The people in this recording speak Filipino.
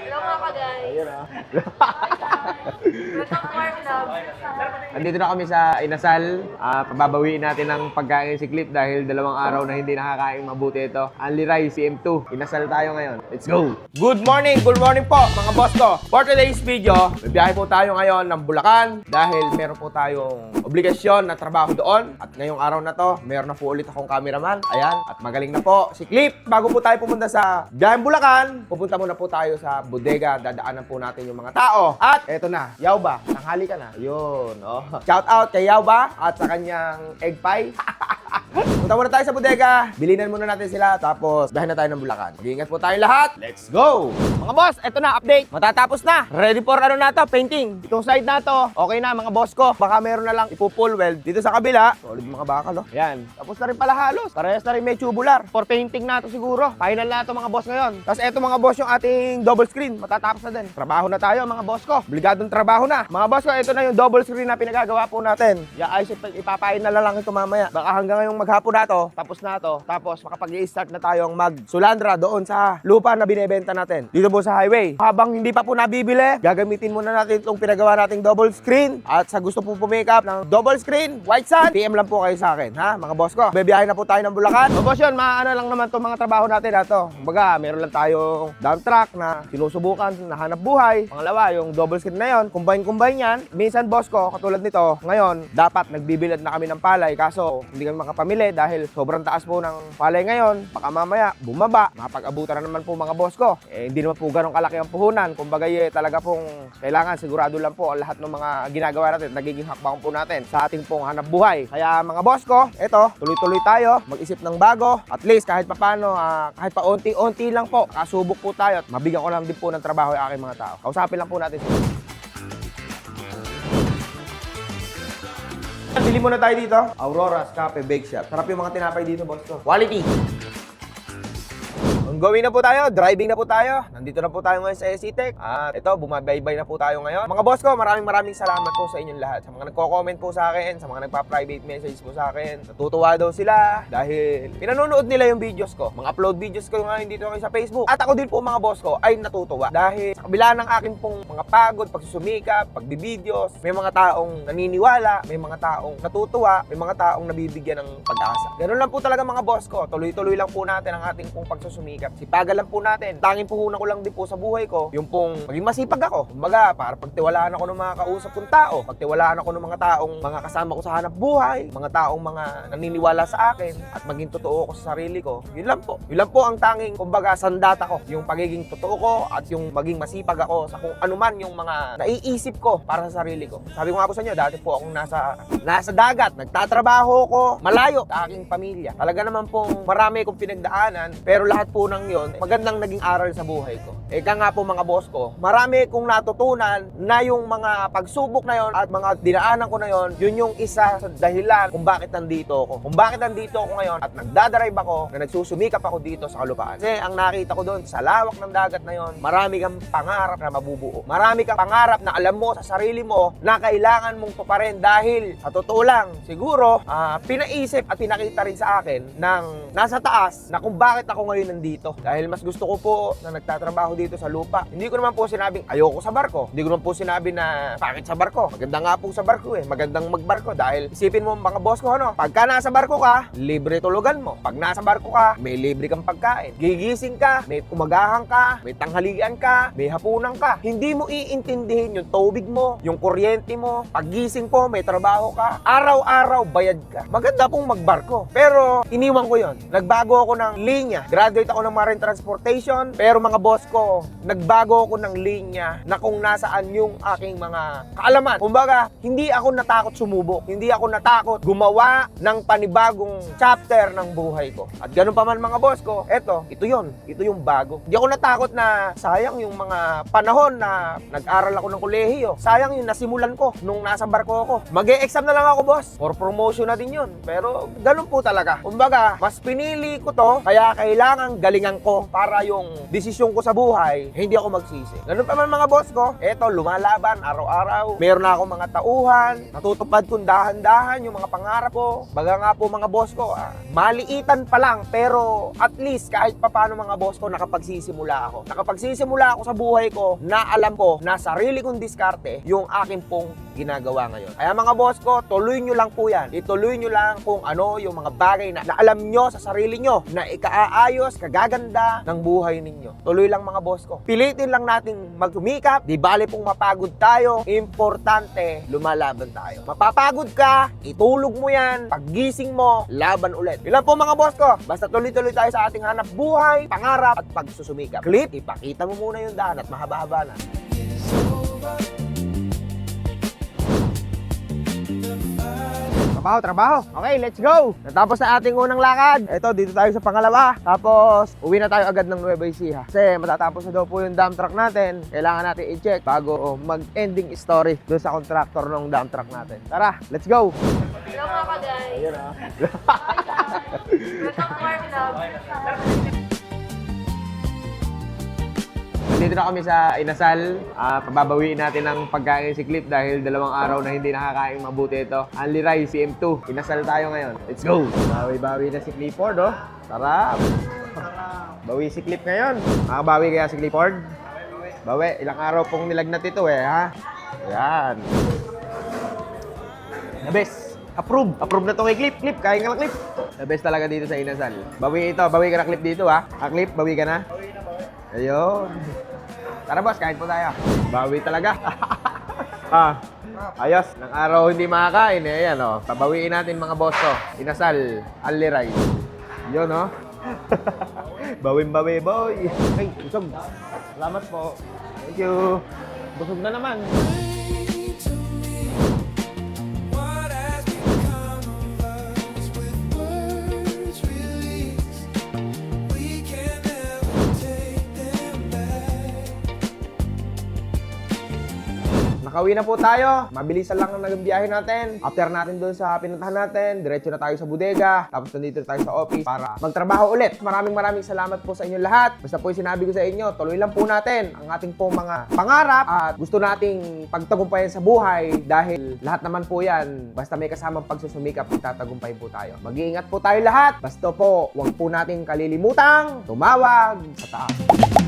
Hello mga guys. Ayun ah. Welcome to our vlog. Andito na kami sa Inasal. Pababawiin natin ng pagkain si Clip dahil 2 araw na hindi nakakain mabuti ito. Only Rice, CM2. Inasal tayo ngayon. Let's go! Good morning po mga boss ko. For today's video, bibiyahe po tayo ngayon ng Bulacan dahil meron po tayong obligasyon na trabaho doon. At ngayong araw na to, meron na po ulit akong cameraman. Ayan, at magaling na po si Clip. Bago po tayo pupunta sa biyaheng Bulacan, pupunta muna po tayo sa bodega. Dadaanan po natin yung mga tao. At eto na, Yauba, tanghali ka na. Yun, oh. Shout out kay Yauba at sa kanyang egg pie. Punta muna tayo sa bodega, bilinan muna natin sila, tapos biyahe na tayo ng Bulacan. Mag-iingat po tayong lahat. Let's go! Mga boss, eto na, update. Matatapos na. Ready for ano na to, painting. Itong side na to, okay na mga boss ko. Baka meron na lang ipo-full weld. Dito sa kabila, solid mga bakal, oh. Yan. Tapos na rin pala halos. Parehas na rin may tubular. For painting na to siguro. Final na to mga boss ngayon. Tapos eto mga boss yung ating double screen. Matatapos na din. Trabaho na tayo mga boss ko. Obligadong trabaho na. Mga boss ko, eto na yung double screen na pinagagawa po natin. Ay, ipapain na lang ito mamaya. Baka hanggang ngayong maghapon na to, tapos na to, tapos makapag-i-start na tayong magsulandra doon sa lupa na binebenta natin. Dito po sa highway. Habang hindi pa po nabibili, gagamitin muna natin itong pinagawa nating double screen. At sa gusto po pumake-up ng double screen, white sand, PM lang po kayo sa akin, ha, mga boss ko. Bebiyahe na po tayo ng Bulacan. Mga boss yun, maano lang naman itong mga trabaho natin na to. Kumbaga, meron lang tayong dump truck na sinusubukan na hanap buhay. Pangalawa, yung double screen na yun, combine yan. Minsan boss ko, katulad nito, ngayon, dapat nagbibilad na kami ng palay. Kaso, hindi kami makapamili dahil sobrang taas po ng palay ngayon. Baka mamaya, bumaba. Mapag-abutan na naman po mga boss ko. Hindi naman po ganong kalaki ang puhunan. Kumbaga, talaga pong kailangan sigurado lang po ang lahat ng mga ginagawa natin, nagiging hakbang po natin sa ating pong hanap buhay. Kaya mga boss ko, eto, tuloy-tuloy tayo, mag-isip ng bago. At least kahit papano, kahit pa unti-unti lang po, kasubok po tayo at mabigyan ko lang din po ng trabaho yung aking mga tao. Kausapin lang po natin sila. Bili muna tayo dito. Aurora's Cafe Bake Shop. Sarap yung mga tinapay dito, boss ko. Quality! Gawin na po tayo, driving na po tayo. Nandito na po tayo ngayon sa SCTech. At ito, bumabaybay na po tayo ngayon. Mga boss ko, maraming salamat po sa inyong lahat. Sa mga nagko-comment po sa akin, sa mga nagpa-private message po sa akin. Natutuwa daw sila dahil pinanonood nila yung videos ko. Mga upload videos ko ngayon dito ngayon sa Facebook. At ako din po mga boss ko ay natutuwa. Dahil sa kabila ng akin pong mga pagod, pagsusumikap, pagbibideos, may mga taong naniniwala, may mga taong natutuwa, may mga taong nabibigyan ng pag-asa. Ganun lang po talaga mga boss ko. Tuloy-tuloy lang po natin ang ating pong pagsusumikap. Sipagan lang po natin. Tanging puhunan ko lang din po sa buhay ko, yung pong maging masipag ako. Kumbaga, para pagtiwalaan ako ng mga kausap kong tao, pagtiwalaan ako ng mga taong mga kasama ko sa hanap buhay, mga taong mga naniniwala sa akin, at maging totoo ko sa sarili ko. Yun lang po. Yun lang po ang tanging, kumbaga, sandata ko. Yung pagiging totoo ko at yung maging masipag ako sa kung anuman yung mga naiisip ko para sa sarili ko. Sabi ko nga po sa inyo, dati po akong nasa dagat, nagtatrabaho ko malayo sa aking pamilya. Talaga naman pong marami kong pinagdaanan, pero lahat po ng yon magandang naging aral sa buhay ko. Eka nga po mga boss ko, marami kong natutunan na yung mga pagsubok na yon at mga dinaanan ko na yon, yun yung isa sa dahilan kung bakit nandito ako. Kung bakit nandito ako ngayon at nagdadrive ako, na nagsusumikap ako dito sa kalupaan. Kasi ang nakita ko doon sa lawak ng dagat na yon, marami kang pangarap na mabubuo. Marami kang pangarap na alam mo sa sarili mo na kailangan mong tuparin dahil sa totoo lang, siguro, pinaisip at pinakita rin sa akin ng nasa taas na kung bakit ako ngayon nandito. Dahil mas gusto ko po na nagtatrabaho dito sa lupa. Hindi ko naman po sinabing ayoko sa barko. Hindi ko naman po sinabi na bakit sa barko. Maganda nga po sa barko eh. Magandang magbarko dahil isipin mo mga boss ko ano, pagka nasa barko ka, libre tulugan mo. Pag nasa barko ka, may libre kang pagkain. Gigising ka, may umagahan ka, may tanghalian ka, may hapunan ka. Hindi mo iintindihin yung tubig mo, yung kuryente mo. Paggising po, may trabaho ka. Araw-araw bayad ka. Maganda pong magbarko. Pero iniwan ko yon. Nagbago ako ng linya. Graduate ako ng marine transportation, pero mga boss ko, nagbago ako ng linya na kung nasaan yung aking mga kaalaman. Kumbaga, hindi ako natakot sumubok. Hindi ako natakot gumawa ng panibagong chapter ng buhay ko. At ganun pa man mga boss ko, ito yun. Ito yung bago. Hindi ako natakot na sayang yung mga panahon na nag-aral ako ng kolehiyo. Sayang yung nasimulan ko nung nasa barko ako. Mag-e-exam na lang ako, boss. For promotion na din yun. Pero ganun po talaga. Kumbaga, mas pinili ko to, kaya kailangan galingan ko para yung desisyon ko sa buhay buhay, hindi ako magsisi. Ganun pa man mga boss ko, eto, lumalaban araw-araw. Meron na akong mga tauhan, natutupad kong dahan-dahan yung mga pangarap ko. Baga nga po mga boss ko, maliitan pa lang, pero at least kahit papano mga boss ko, nakapagsisimula ako. Nakapagsisimula ako sa buhay ko na alam ko na sarili kong diskarte yung akin pong ginagawa ngayon. Kaya mga boss ko, tuloy nyo lang po yan. Ituloy nyo lang kung ano yung mga bagay na alam nyo sa sarili nyo na ikaaayos, kagaganda ng buhay ninyo. Tuloy lang mga boss ko. Pilitin lang nating magsumikap, di bale pong mapagod tayo, importante, lumalaban tayo. Mapapagod ka, itulog mo yan, paggising mo, laban ulit. Ilan po mga boss ko, basta tuloy-tuloy tayo sa ating hanap buhay, pangarap at pagsusumikap. Clip, ipakita mo muna yung daan at mahaba-haba na. Trabaho. Okay, let's go! Natapos na ating unang lakad. Ito, dito tayo sa pangalawa. Tapos, uwi na tayo agad ng Nueva Ecija. Kasi matatapos na daw po yung dump truck natin. Kailangan natin i-check bago mag-ending story doon sa contractor ng dump truck natin. Tara, let's go! Hello mga ka-guys! Ayun Welcome to our vlog. Dito na kami sa Inasal. Pababawiin natin ng pagkain si Clip dahil 2 araw na hindi nakakain mabuti ito. Only Rice, CM2. Inasal tayo ngayon. Let's go! Bawi-bawi na si Clifford, oh. Tara! Bawi si Clip ngayon. Makabawi kaya si Clifford? Bawi. Ilang araw pong nilagnat ito ha? Ayan. The best. Approve. Approve na to kay Clip. Clip, kain ka na Clip. The best talaga dito sa Inasal. Bawi ito. Bawi ka na Clip dito ha. Clip, bawi ka na? Ayun. Tara boss, kain po tayo. Bawi talaga. Ayos. Nang araw hindi makakain. Ayan o. Pabawiin natin mga boss ko. Inasal. Only Rice. Yun o. Bawin-bawi boy. Ay, busog. Salamat po. Thank you. Busog na naman. Nakauwi na po tayo. Mabilisan lang ang naging biyahe natin. After natin doon sa pinuntahan natin, diretso na tayo sa bodega. Tapos nandito tayo sa office para magtrabaho ulit. Maraming salamat po sa inyo lahat. Basta po yung sinabi ko sa inyo, tuloy lang po natin ang ating po mga pangarap at gusto nating pagtagumpayan sa buhay dahil lahat naman po yan, basta may kasamang pagsusumikap, magtatagumpay po tayo. Mag-iingat po tayo lahat. Basta po, huwag po natin kalilimutang tumawag sa taas.